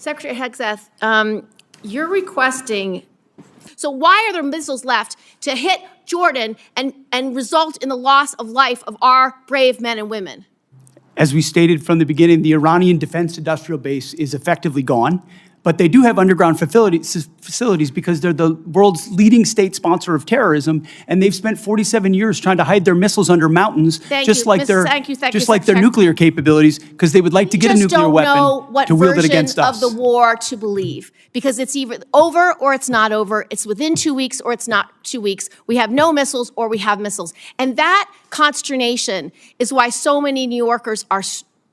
Secretary Hegseth, you're requesting, so why are there missiles left to hit Jordan and result in the loss of life of our brave men and women? As we stated from the beginning, the Iranian defense industrial base is effectively gone, but they do have underground facilities because they're the world's leading state sponsor of terrorism, and they've spent 47 years trying to hide their missiles under mountains, just like their nuclear capabilities, because they would like to get a nuclear weapon to wield it against us. You just don't know what version of the war to believe, because it's either over or it's not over. It's within 2 weeks or it's not 2 weeks. We have no missiles or we have missiles. And that consternation is why so many New Yorkers are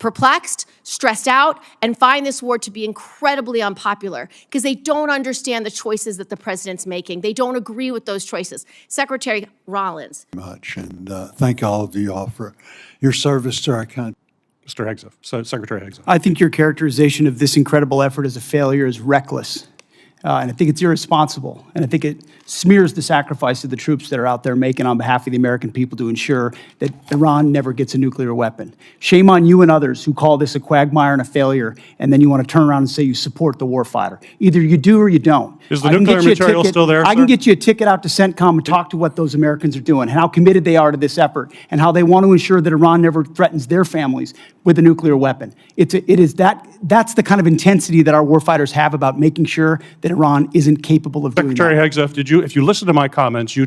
perplexed, stressed out, and find this war to be incredibly unpopular because they don't understand the choices that the president's making. They don't agree with those choices. Secretary Rollins. Much, and thank all of you all for your service to our country. Mr. Hegseth, Secretary Hegseth. I think your characterization of this incredible effort as a failure is reckless. And I think it's irresponsible. And I think it smears the sacrifice of the troops that are out there making on behalf of the American people to ensure that Iran never gets a nuclear weapon. Shame on you and others who call this a quagmire and a failure, and then you want to turn around and say you support the warfighter. Either you do or you don't. Is the nuclear material still there, I can get you a ticket out to CENTCOM and talk to what those Americans are doing, and how committed they are to this effort, and how they want to ensure that Iran never threatens their families with a nuclear weapon. That's the kind of intensity that our warfighters have about making sure that Iran isn't capable of doing that. Secretary Hegseth, if you listen to my comments, you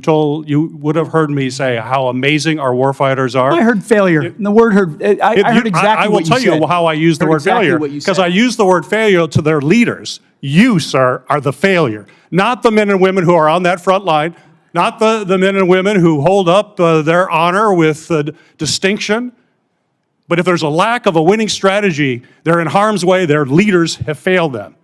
would have heard me say how amazing our warfighters are. I heard failure. And the word heard, I heard exactly what you said. I will tell you how I use the word failure, because I use the word failure to their leaders. You, sir, are the failure, not the men and women who are on that front line, not the men and women who hold up their honor with distinction. But if there's a lack of a winning strategy, they're in harm's way. Their leaders have failed them.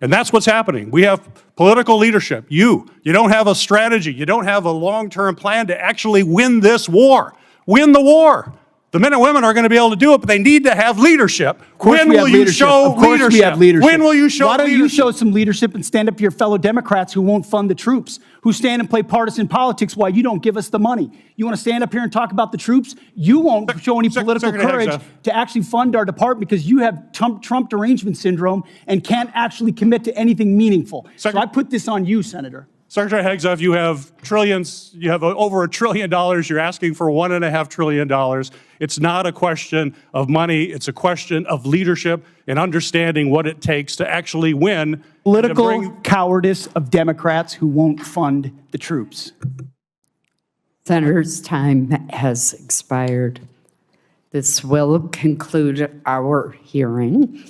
And that's what's happening. We have political leadership. You don't have a strategy. You don't have a long-term plan to actually win this war. Win the war. The men and women are going to be able to do it, but they need to have leadership. When will you show leadership? When will you show leadership? Why don't you show some leadership and stand up to your fellow Democrats who won't fund the troops, who stand and play partisan politics while you don't give us the money? You want to stand up here and talk about the troops? You won't show any political courage to actually fund our department because you have Trump derangement syndrome and can't actually commit to anything meaningful. So I put this on you, Senator. Secretary Hegseth, you have trillions, you have over $1 trillion, you're asking for $1.5 trillion. It's not a question of money, it's a question of leadership and understanding what it takes to actually win. Political cowardice of Democrats who won't fund the troops. Senator's time has expired. This will conclude our hearing.